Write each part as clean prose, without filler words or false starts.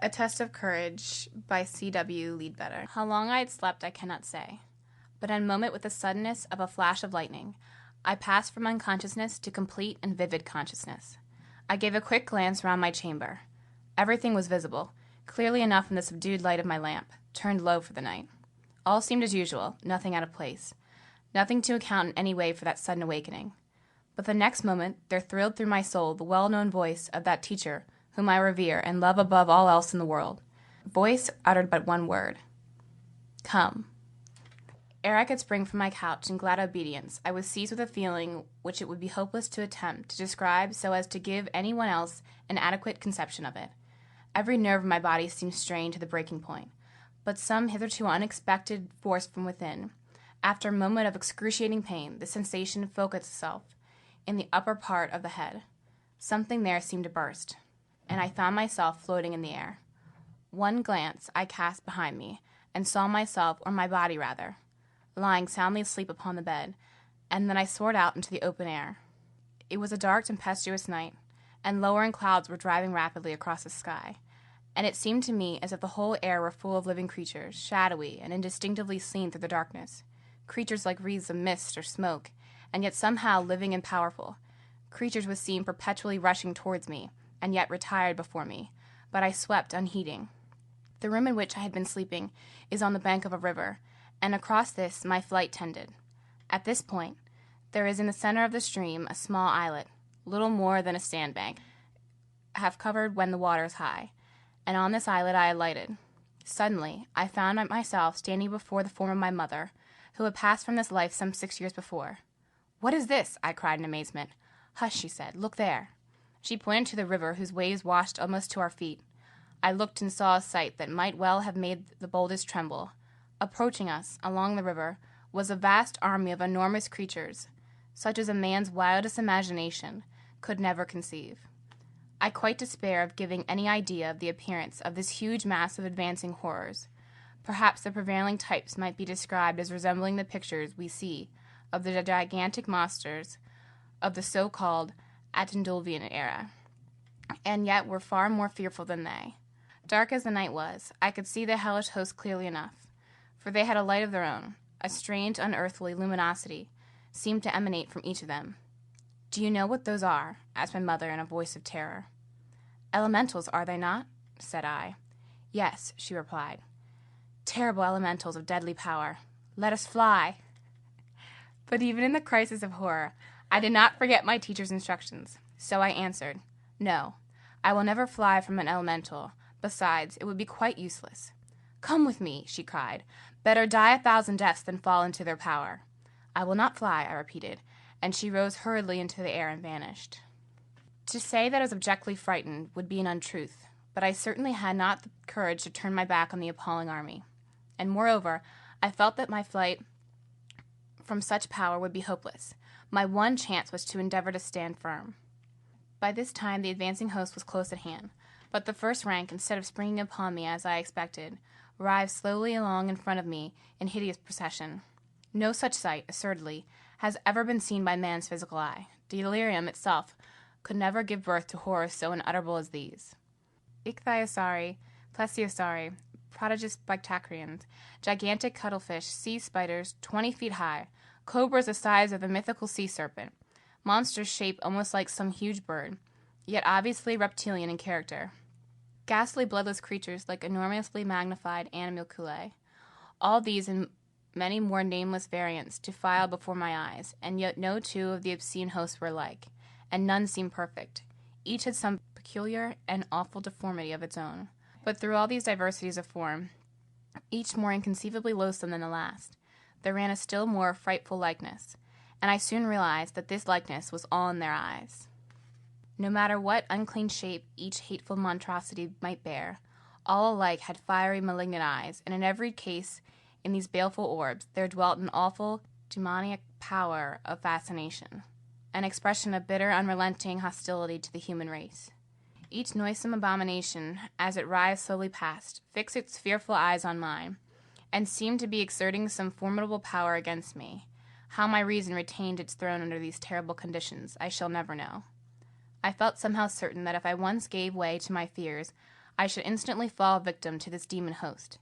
A Test of Courage by C.W. Leadbeater. How long I had slept I cannot say, but in a moment with the suddenness of a flash of lightning, I passed from unconsciousness to complete and vivid consciousness. I gave a quick glance round my chamber. Everything was visible, clearly enough in the subdued light of my lamp, turned low for the night. All seemed as usual, nothing out of place, nothing to account in any way for that sudden awakening. But the next moment there thrilled through my soul the well-known voice of that teacher whom I revere and love above all else in the world. A voice uttered but one word. Come. Ere I could spring from my couch in glad obedience, I was seized with a feeling which it would be hopeless to attempt to describe so as to give anyone else an adequate conception of it. Every nerve of my body seemed strained to the breaking point, but some hitherto unexpected force from within. After a moment of excruciating pain, the sensation focused itself in the upper part of the head. Something there seemed to burst, and I found myself floating in the air. One glance I cast behind me, and saw myself, or my body rather, lying soundly asleep upon the bed, and then I soared out into the open air. It was a dark, tempestuous night, and lowering clouds were driving rapidly across the sky, and it seemed to me as if the whole air were full of living creatures, shadowy and indistinctively seen through the darkness, creatures like wreaths of mist or smoke, and yet somehow living and powerful. Creatures would seem perpetually rushing towards me, and yet retired before me, but I swept unheeding. The room in which I had been sleeping is on the bank of a river, and across this my flight tended. At this point, there is in the center of the stream a small islet, little more than a sandbank, half covered when the water is high, and on this islet I alighted. Suddenly, I found myself standing before the form of my mother, who had passed from this life some 6 years before. "What is this?" I cried in amazement. "Hush," she said. "Look there." She pointed to the river, whose waves washed almost to our feet. I looked and saw a sight that might well have made the boldest tremble. Approaching us, along the river, was a vast army of enormous creatures, such as a man's wildest imagination could never conceive. I quite despair of giving any idea of the appearance of this huge mass of advancing horrors. Perhaps the prevailing types might be described as resembling the pictures we see of the gigantic monsters of the so-called Antediluvian era, and yet were far more fearful than they. Dark as the night was, I could see the hellish host clearly enough, for they had a light of their own. A strange, unearthly luminosity seemed to emanate from each of them. "Do you know what those are?" asked my mother in a voice of terror. "Elementals, are they not?" said I. "Yes," she replied. "Terrible elementals of deadly power. Let us fly." But even in the crisis of horror, I did not forget my teacher's instructions, so I answered, "No, I will never fly from an elemental. Besides, it would be quite useless." "Come with me," she cried. "Better die 1,000 deaths than fall into their power." "I will not fly," I repeated, and she rose hurriedly into the air and vanished. To say that I was abjectly frightened would be an untruth, but I certainly had not the courage to turn my back on the appalling army. And moreover, I felt that my flight from such power would be hopeless. My one chance was to endeavor to stand firm. By this time the advancing host was close at hand, but the first rank, instead of springing upon me as I expected, arrived slowly along in front of me in hideous procession. No such sight, assuredly, has ever been seen by man's physical eye. Delirium itself could never give birth to horrors so unutterable as these. Ichthyosauri, plesiosauri, prodigious bactrians, gigantic cuttlefish, sea spiders 20 feet high, cobras the size of the mythical sea serpent, monsters shaped almost like some huge bird, yet obviously reptilian in character, ghastly bloodless creatures like enormously magnified animalculae, all these and many more nameless variants defiled before my eyes, and yet no two of the obscene hosts were alike, and none seemed perfect. Each had some peculiar and awful deformity of its own. But through all these diversities of form, each more inconceivably loathsome than the last, there ran a still more frightful likeness, and I soon realized that this likeness was all in their eyes. No matter what unclean shape each hateful monstrosity might bear, all alike had fiery, malignant eyes, and in every case in these baleful orbs there dwelt an awful, demoniac power of fascination, an expression of bitter, unrelenting hostility to the human race. Each noisome abomination, as it writhed slowly past, fixed its fearful eyes on mine, and seemed to be exerting some formidable power against me. How my reason retained its throne under these terrible conditions, I shall never know. I felt somehow certain that if I once gave way to my fears, I should instantly fall victim to this demon host,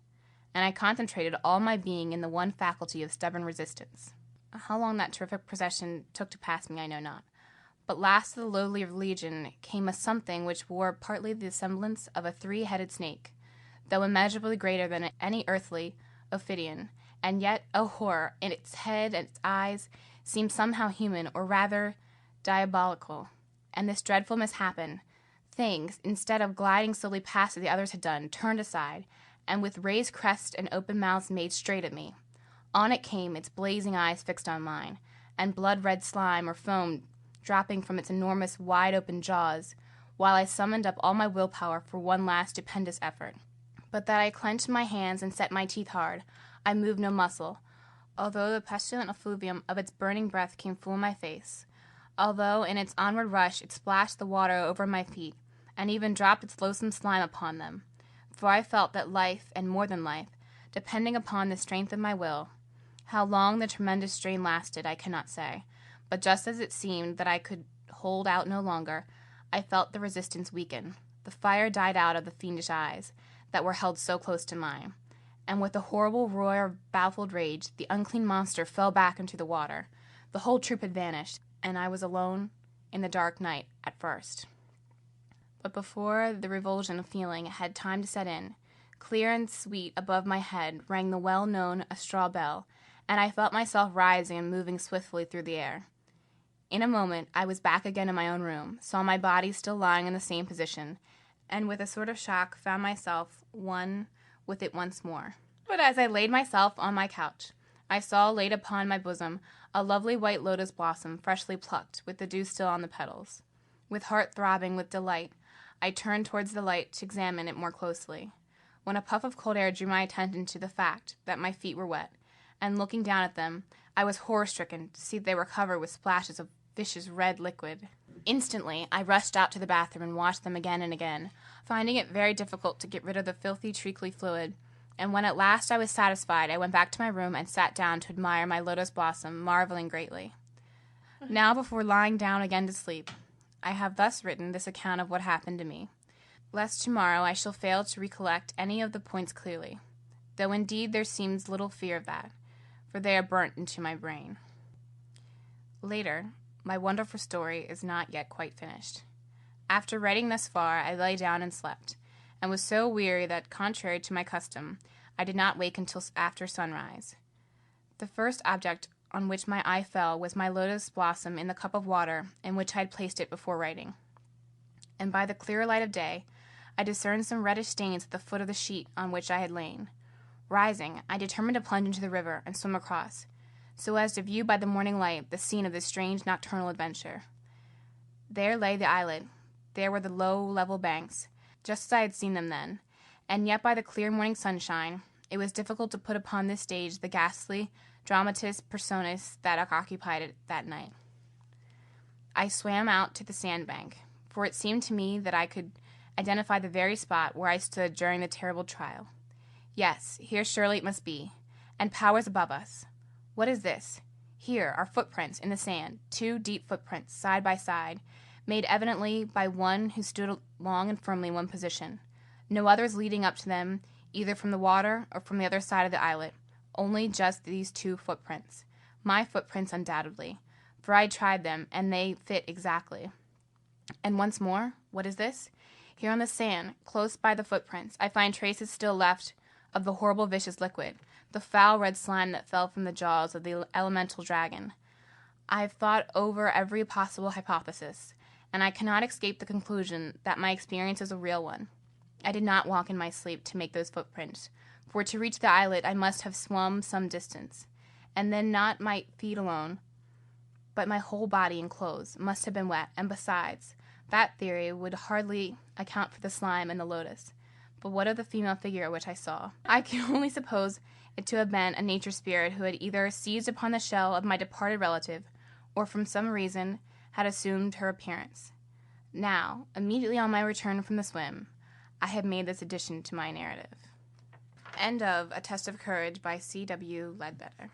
and I concentrated all my being in the one faculty of stubborn resistance. How long that terrific procession took to pass me I know not, but last of the lowly legion came a something which wore partly the semblance of a three-headed snake, though immeasurably greater than any earthly Ophidian, and yet, oh horror, in its head and its eyes seemed somehow human, or rather diabolical. And this dreadful mishappen, things, instead of gliding slowly past as the others had done, turned aside, and with raised crest and open mouths made straight at me. On it came, its blazing eyes fixed on mine, and blood-red slime or foam dropping from its enormous, wide-open jaws, while I summoned up all my willpower for one last stupendous effort. But that I clenched my hands and set my teeth hard, I moved no muscle, although the pestilent effluvium of its burning breath came full in my face, although in its onward rush it splashed the water over my feet, and even dropped its loathsome slime upon them, for I felt that life, and more than life, depending upon the strength of my will. How long the tremendous strain lasted, I cannot say, but just as it seemed that I could hold out no longer, I felt the resistance weaken. The fire died out of the fiendish eyes that were held so close to mine, and with a horrible roar of baffled rage, the unclean monster fell back into the water. The whole troop had vanished, and I was alone in the dark night at first. But before the revulsion of feeling had time to set in, clear and sweet above my head rang the well-known straw bell, and I felt myself rising and moving swiftly through the air. In a moment I was back again in my own room, saw my body still lying in the same position, and with a sort of shock found myself one with it once more. But as I laid myself on my couch, I saw laid upon my bosom a lovely white lotus blossom freshly plucked, with the dew still on the petals. With heart throbbing with delight, I turned towards the light to examine it more closely, when a puff of cold air drew my attention to the fact that my feet were wet, and looking down at them, I was horror-stricken to see they were covered with splashes of vicious red liquid. Instantly, I rushed out to the bathroom and washed them again and again, finding it very difficult to get rid of the filthy, treacly fluid, and when at last I was satisfied, I went back to my room and sat down to admire my lotus blossom, marveling greatly. Now, before lying down again to sleep, I have thus written this account of what happened to me, lest tomorrow I shall fail to recollect any of the points clearly, though indeed there seems little fear of that, for they are burnt into my brain. Later, my wonderful story is not yet quite finished. After writing thus far, I lay down and slept, and was so weary that, contrary to my custom, I did not wake until after sunrise. The first object on which my eye fell was my lotus blossom in the cup of water in which I had placed it before writing, and by the clear light of day, I discerned some reddish stains at the foot of the sheet on which I had lain. Rising, I determined to plunge into the river and swim across, so as to view by the morning light the scene of this strange nocturnal adventure. There lay the islet, there were the low, level banks, just as I had seen them then, and yet by the clear morning sunshine, it was difficult to put upon this stage the ghastly dramatis personae that occupied it that night. I swam out to the sandbank, for it seemed to me that I could identify the very spot where I stood during the terrible trial. Yes, here surely it must be, and powers above us. What is this? Here are footprints in the sand, 2 deep footprints, side by side, made evidently by one who stood long and firmly in one position. No others leading up to them, either from the water or from the other side of the islet, only just these 2 footprints. My footprints undoubtedly, for I tried them, and they fit exactly. And once more, what is this? Here on the sand, close by the footprints, I find traces still left of the horrible vicious liquid, the foul red slime that fell from the jaws of the elemental dragon. I have thought over every possible hypothesis, and I cannot escape the conclusion that my experience is a real one. I did not walk in my sleep to make those footprints, for to reach the islet I must have swum some distance, and then not my feet alone, but my whole body and clothes must have been wet, and besides, that theory would hardly account for the slime and the lotus. But what of the female figure which I saw? I can only suppose it to have been a nature spirit who had either seized upon the shell of my departed relative, or from some reason had assumed her appearance. Now, immediately on my return from the swim, I have made this addition to my narrative. End of A Test of Courage by C.W. Leadbeater.